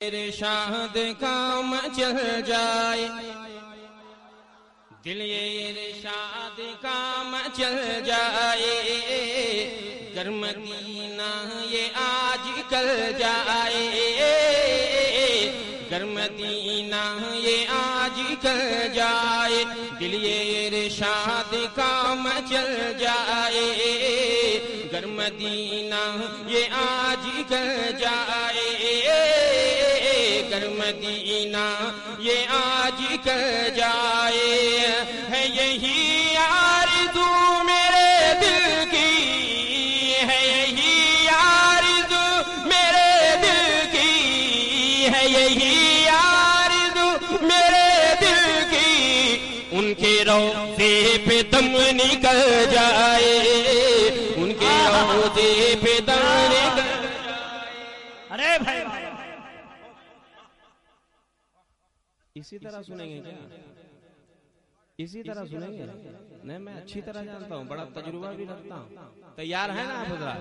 इरशाद काम चल जाए, दिल ये इरशाद काम चल जाए, गर मदीना ये आज कल जाए, गर मदीना ये आज कल जाए, दिल ये इरशाद काम चल जाए, गर मदीना ये आज कल जाए, गर मदीना ये आज कल जाए। है यही आरज़ू मेरे दिल की, है यही आरज़ू मेरे दिल की, है यही आरज़ू मेरे दिल की, उनके रोज़े पे दम निकल जाए, उनके रोज़े पे दम निकल जाए। अरे भाई इसी तरह सुनेंगे क्या? इसी तरह सुनेंगे? नहीं, मैं अच्छी तरह जानता हूँ, बड़ा तजुर्बा भी रखता हूँ। तैयार है ना आप हज़रात?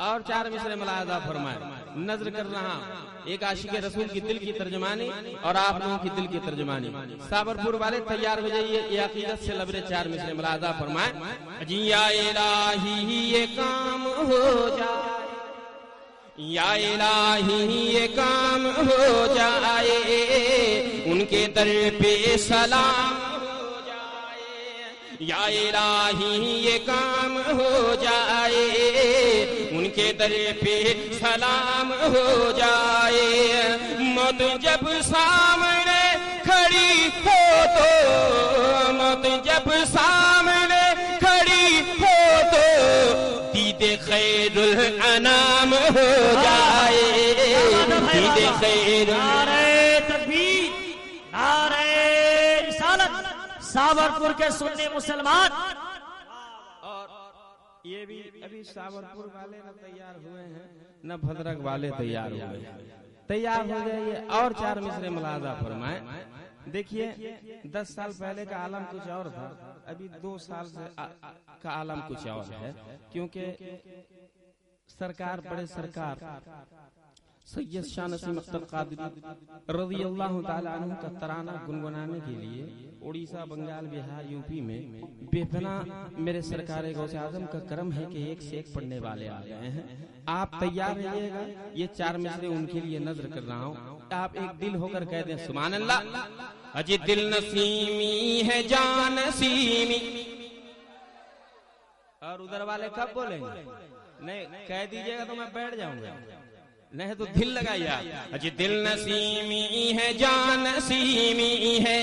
और चार मिसरे मुलाहज़ा फरमाए। नजर कर रहा हूँ एक आशिक़े रसूल की दिल की तर्जमानी और आप लोगों की दिल की तर्जमानी। साबरपुर वाले तैयार हो जाइए, ये अकीदत से लबरे चार मिसरे मुलाहज़ा फरमाए। जी या इलाही ये काम हो जाए, या इलाही ये काम हो जाए, उनके दर पे सलाम हो जाए, या इलाही ये काम हो जाए, उनके दर पे सलाम हो जाए। मौत जब सामने खड़ी हो तो, मौत जब सामने खड़ी हो तो, दीदे खैरुल अनाम हो जाए, दीदे खैरुल। नारे तकबीर, नारे रिसालत, साबरपुर के सुन्नी मुसलमान। और ये भी अभी साबरपुर वाले न तैयार हुए हैं, न भद्रक वाले तैयार हुए हैं। तैयार हो जाइए और चार मिसरे मुलाहज़ा फरमाए। देखिए 10 साल पहले का आलम कुछ और था, अभी 2 साल से का आलम कुछ और है, क्योंकि सरकार बड़े सरकार सैयद शाह नसीम अख्तर कादरी रज़ियल्लाहु ताला अन्हु का तराना गुनगुनाने के लिए उड़ीसा, बंगाल, बिहार, यूपी में बेपना मेरे सरकार गौसे आजम का करम है कि एक से एक पढ़ने वाले आ गए हैं। आप तैयार रहिएगा, ये चार मिसरे उनके लिए नजर कर रहा हूँ। आप एक दिल होकर कह दें सुभान अल्लाह। अजी दिल नसीमी है जान नसीमी। और उधर वाले कब बोलेंगे? नहीं कह दीजिएगा तो मैं बैठ जाऊंगा, नहीं तो दिल लगाइए। अजी दिल नसीमी है जान नसीमी है,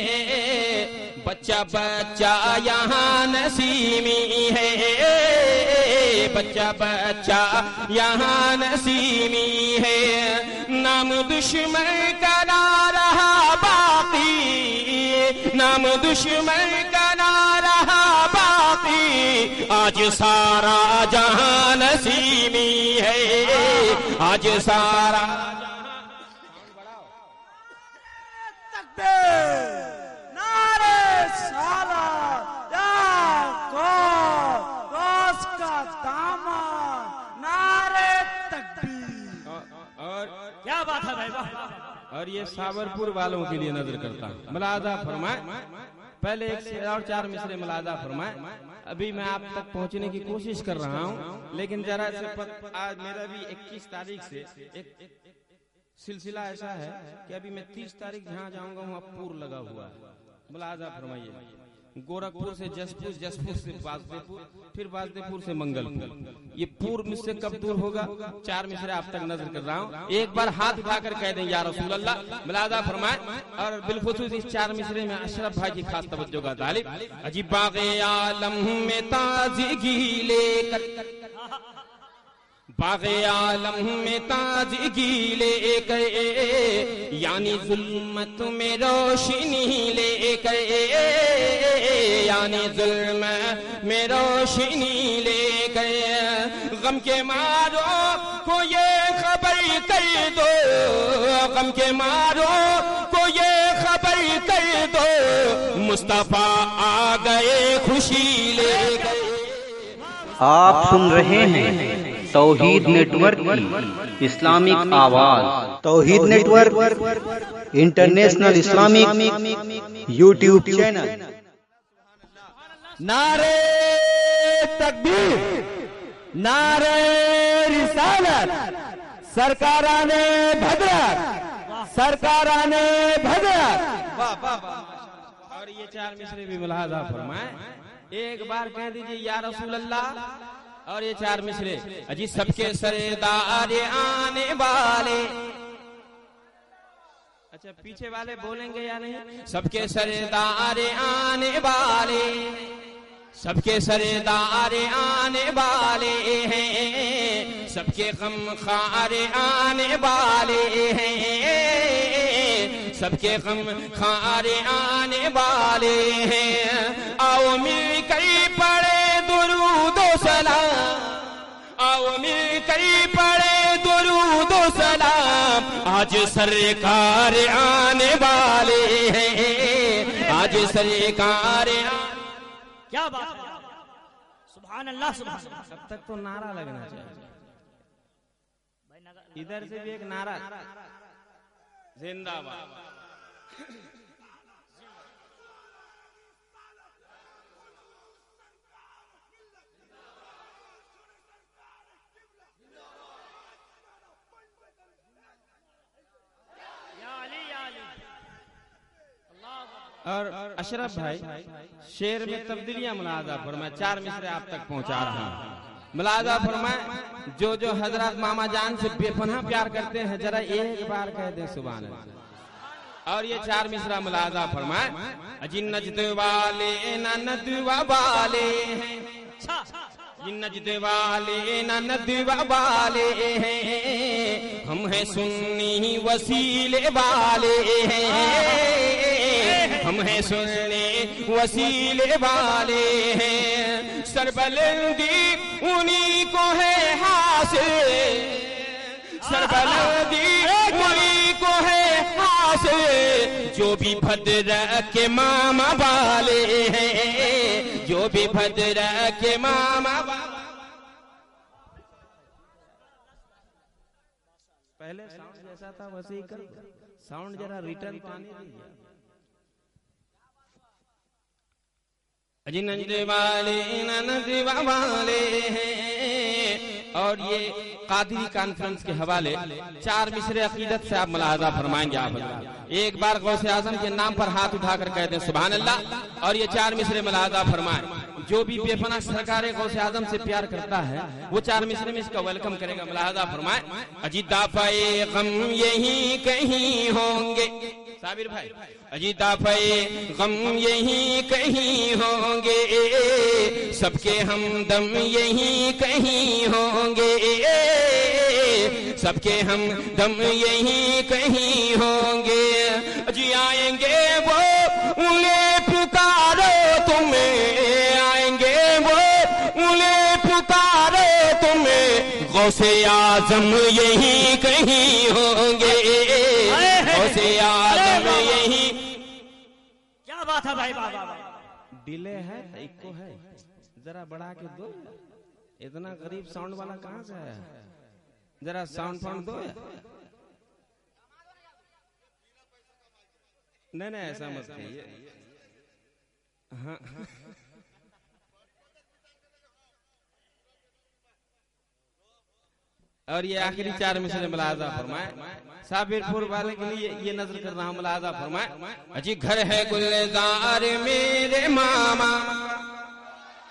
बच्चा बच्चा यहाँ नसीमी है, बच्चा बच्चा यहाँ नसीमी है। नाम दुश्मन का ना रहा बाकी, नाम दुश्मन का ना रहा बाकी, आज सारा जहां नसीमी है, आज सारा। तकबीर, नारे साला रोज का दामन, नारे तकबीर। और क्या बात है भाई वाह। और ये साबरपुर वालों के लिए नजर करता हूँ। मुलाहज़ा फरमाए, पहले एक से और चार मिसरे मुलाहज़ा फरमाए। अभी मैं आप तक पहुंचने की कोशिश कर रहा हूं, लेकिन जरा से आज मेरा भी 21 तारीख से एक सिलसिला ऐसा है कि अभी मैं 30 तारीख जहां जाऊंगा वहां पूर लगा हुआ है। मुलाहज़ा फरमाइए। गोरखपुर से जसपुर, जसपुर से बासदेपुर, फिर बासदेपुर से मंगलपुर। ये पूर्व मुझसे कब दूर होगा? चार मिसरे आप तक नजर कर रहा हूँ। एक बार हाथ उठाकर कह दें या रसूल अल्लाह। मुलाहज़ा फरमाए। और बिलखुसूस इस चार मिसरे में अशरफ भाई की खास तवज्जो का तालिब। अजी बाग़े आलम में ताज़गी लेकर, बाग़े आलम में ताज़गी लेकर, यानी जुल्मत में रोशनी लेकर, यानी जुल्म में रोशनी लेकर, गम के मारो को ये खबर कर दो, गम के मारो को ये खबर कर दो, मुस्तफा आ गए खुशी लेकर। आप सुन रहे हैं तौहीद नेटवर्क की इस्लामिक आवाज़। Tauheed network international Islamic YouTube channel. नारे तकबीर, नारे रिसालत, सरकाराने भद्रक, सरकाराने भद्रक। और ये चार मिसरे भी मुलाहाजा फरमाए। एक बार कह दीजिए या रसूल अल्लाह। और ये चार मिसरे अजी सबके सरदार आने वाले। अच्छा पीछे वाले बोलेंगे या नहीं? सबके सरदार आने वाले, सबके सरदार आने वाले हैं, सबके गमखार आने वाले हैं, सबके गमखार आने वाले हैं। आओ मिलकर पढ़े दुरूद व सलाम, आओ मिलकर पढ़े दुरूद व सलाम। आज सरकार आने वाले हैं, आज सरकार। क्या बात है, सुभान अल्लाह सुभान अल्लाह। अब तक तो नारा लगना चाहिए। इधर से भी एक नारा, जिंदाबाद। और अशरफ भाई शेर में तब्दीलियां मुलाजा फरमाए। चार मिसरे आप तक पहुंचा रहा हूं। मुलाजा फरमाए जो जो हजरत मामा जान से बेपनाह प्यार करते हैं जरा एक बार कह दें सुभान अल्लाह। और ये चार मिसरा मुलाजा फरमाए। अजी नजद वाले ना नदवा वाले हैं, नजद वाले ना नदवा वाले हैं, हम हैं सुन्नी वसीले वाले हैं, हम हैं सुन्नी वसीले वाले हैं। सरबलंदी उन्हीं को है हासिल, सरबलंदी उन्हीं को है हासिल, जो भी भद्र के मामा वाले हैं, जो भी भद्र के मामा वाले। पहले साउंड जैसा था वैसे ही कर, साउंड जरा रिटर्न तो आने दीजिए। अजी नजदे वाले नजदे वाले हैं। और ये कादरी कॉन्फ्रेंस के हवाले चार मिसरे अकीदत से आप मुलाहाजा फरमाएंगे। आप एक बार गौसे आजम के नाम पर हाथ उठाकर कह दें सुभान अल्लाह। और ये चार मिसरे मुलाहाजा फरमाए। जो भी बेपनाह सरकार गौसे आजम से प्यार करता है वो चार मिसरे में इसका वेलकम करेगा। मुलाहाजा फरमाए। अजी दाफाए गम यही कहीं होंगे, साबिर भाई अजी दाफाए गम यही कहीं होंगे, सबके हमदम यही कहीं होंगे, सबके हमदम यही कहीं होंगे। जी आएंगे वो उन्हें पुकारो तुम्हें, आएंगे वो उन्हें पुकारो तुम्हें, गौसे आजम यही कहीं होंगे, गौसे आजम यही। क्या बात है भाई, बाबा डिले है इको है, जरा बढ़ा के दो। इतना गरीब साउंड वाला कहाँ से आया? जरा साउंड फाउंड दो। नहीं नहीं ऐसा मत कहिए। हाँ और ये आखिरी चार मिसरे मुलाहाजा फरमाए। साबिरपुर वाले के लिए ये नजर कर रहा हूं। मुलाहाजा फरमाए। अजी घर है गुलजार मेरे मामा,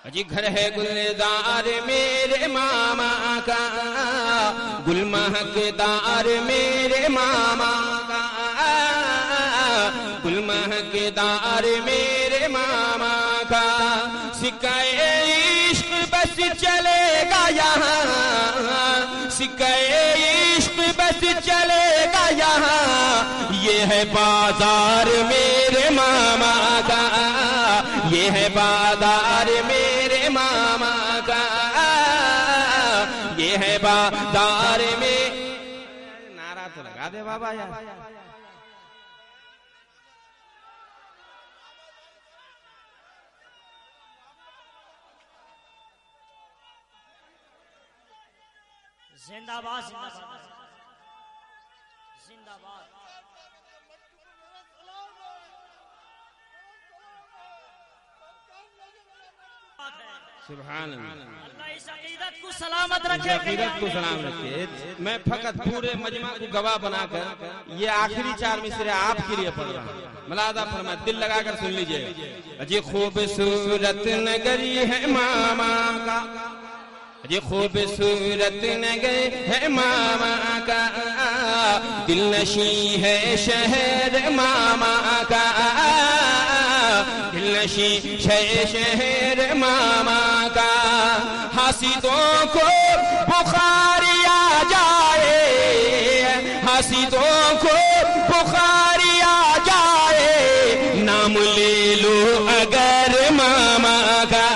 अजी घर है गुलजार मेरे मामा का, गुल महकदार मेरे मामा का, गुल महकदार मेरे मामा का। सिक्का-ए इश्क बस चलेगा यहाँ, सिक्का-ए इश्क बस चलेगा यहाँ, ये है बाजार मेरे मामा का, ये है बाजार मेरे मामा का, ये है बाजार में। नारा तो लगा दे बाबा यार। जिंदाबाद जिंदाबाद जिंदाबाद। सुभान अल्लाह। अल्लाह इस अकीदत को सलामत इस रखे। अकीदत को सलाम रखे। मैं फकत पूरे मजमा को गवाह बनाकर ये आखिरी 4 मिसरे आपके लिए पढ़ रहा हूँ। मलादा फरमाए, दिल लगाकर सुन लीजिए। अजी खूबसूरत नगरी है मामा का, अजी खूबसूरत नगरी है मामा का, दिल नशी है शहर मामा का, दिल नशी शहर मामा का। हसीदों को बुखारी आ जाए, हसीदों को बुखारी आ जाए, नाम ले लो अगर मामा का,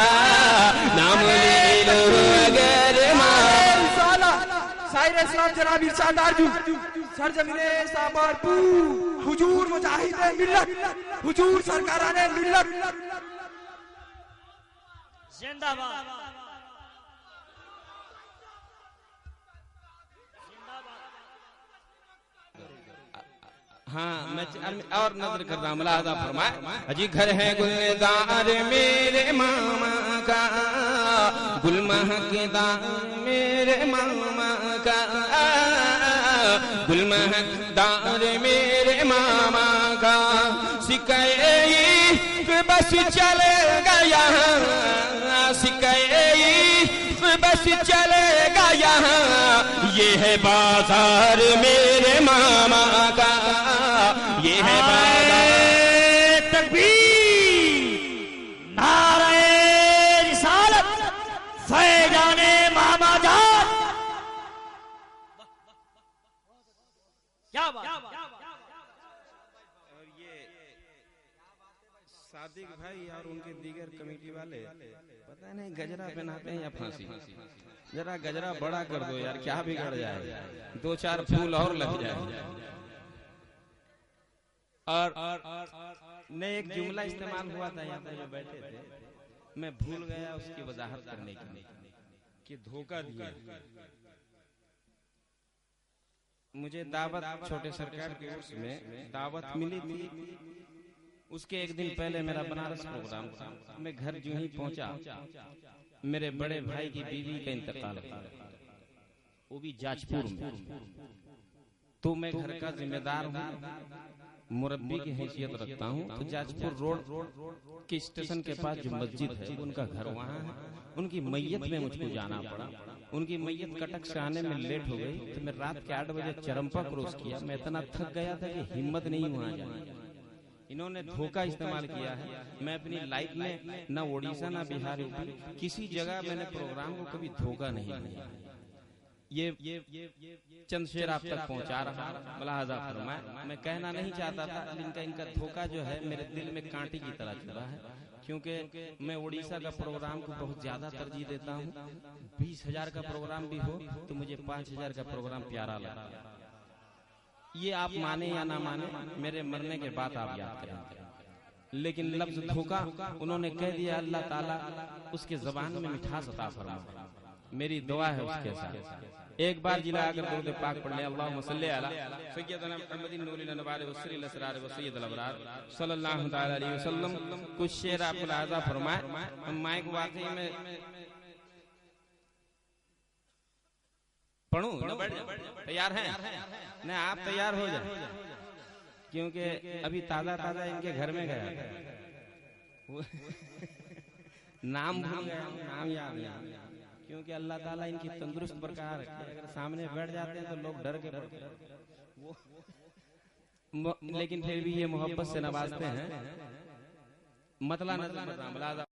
नाम ले लो अगर मामा। शायर इस्लाम जनाब इरशाद आरजू सरजमीने सामरपुर हुजूर मुजाहिदे मिल्लत, हुजूर सरकाराने मिल्लत। जिंदाबाद। हाँ, मैं और नजर कर रहा हूँ। मुलाहजा फरमाए, अजी घर है गुलदार मेरे मामा का, गुल महकदार मेरे मामा का, गुल महकदार मेरे मामा का। सिकई बस चले गया, सिकई बस चले गया, ये है बाजार मेरे मामा का, ये है बाजार। तकबीर, नारे रिसालत, फैजाने मामा जान। क्या बात। और ये सादिक भाई और उनके दीगर कमेटी वाले पता नहीं गजरा पहनाते हैं या फांसी। जरा गजरा बड़ा कर दो यार, क्या बिगड़ जाए, 2-4 फूल और लग जाए। और ने एक जुमला इस्तेमाल हुआ था यहाँ पे जो बैठे थे, मैं भूल गया उसकी वजाहत करने की कि धोखा दिया। मुझे दावत छोटे सरकार के उर्स में दावत मिली थी। उसके एक दिन पहले मेरा बनारस प्रोग्राम था। मैं घर जो ही पहुंचा, मेरे बड़े भाई की बीवी का इंतकाल था, वो भी जाजपुर में। तो मैं घर का जिम्मेदार हूँ, मुरब्बी की हैसियत रखता हूँ। तो जाजपुर रोड के स्टेशन के पास जो मस्जिद है, उनका घर वहाँ है। उनकी मैयत में मुझको जाना पड़ा। उनकी मैयत कटक से आने में लेट हो गई, तो मैं रात के 8 बजे चरमपा क्रॉस किया। मैं इतना थक गया था कि हिम्मत नहीं वहाँ जाने। इन्होंने धोखा इस्तेमाल किया है। मैं अपनी लाइफ में न उड़ीसा न बिहार यूपी किसी जगह मैंने प्रोग्राम को कभी धोखा नहीं दिया। ये चंद शेर आप तक पहुंचा रहा, मुलाहजा फरमाए। मैं कहना नहीं चाहता था, लेकिन इनका धोखा जो है मेरे दिल में कांटे की तरह चला है, क्योंकि मैं उड़ीसा का प्रोग्राम को बहुत ज्यादा तरजीह देता हूँ। 20,000 का प्रोग्राम भी हो तो मुझे 5,000 का प्रोग्राम प्यारा लगता है। ये आप माने या ना माने, मेरे मरने के बाद आप याद करेंगे। लेकिन लफ्ज धोखा उन्होंने कह दिया, अल्लाह ताला उसके ज़बान में मिठास अता फरमाए। मेरी दुआ है उसके साथ। एक बार जिला आकर दुरूद पाक पढ़ ले, अल्लाहुम्मा सल्ली अला सय्यदना मुहम्मदिन नूरिल अनवार व सरील असरार व सय्यदुल अबरार सल्लल्लाहु तआला अलैहि वसल्लम। कुछ शेर आपको लाजा फरमाए। हम माइक वाकई में पढ़ूं न? तैयार हैं ना? आप तैयार हो जाए, क्योंकि अभी ताजा ताजा इनके घर में गया नाम भूल गया, नाम याद नहीं, क्योंकि अल्लाह ताला इनकी तंदुरुस्त प्रकार है। अगर सामने बैठ जाते हैं तो लोग डर के लेकिन फिर भी ये मोहब्बत से नवाजते हैं। मतला नजर